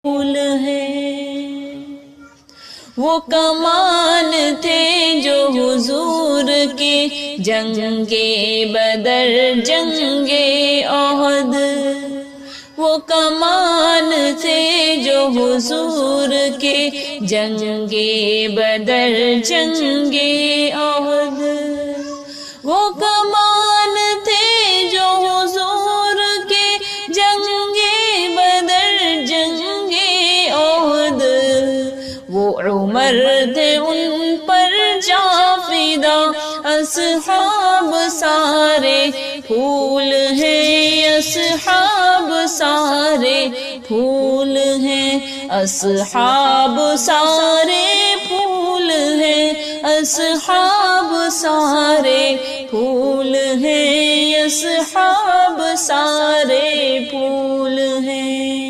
پھول ہے، وہ کمان تھے جو حضور کے جنگ بدر جنگ احد، وہ کمان تھے جو حضور کے جنگ بدر جنگ احد، وہ کمان تھے جو حضور کے جنگ بدر جنگ احد، وہ عمر تھے ان پر جا فدا، اصحاب سارے پھول ہیں، اصحاب سارے پھول ہیں، اصحاب سارے پھول ہیں، اصحاب سارے پھول ہیں، اصحاب سارے پھول ہیں۔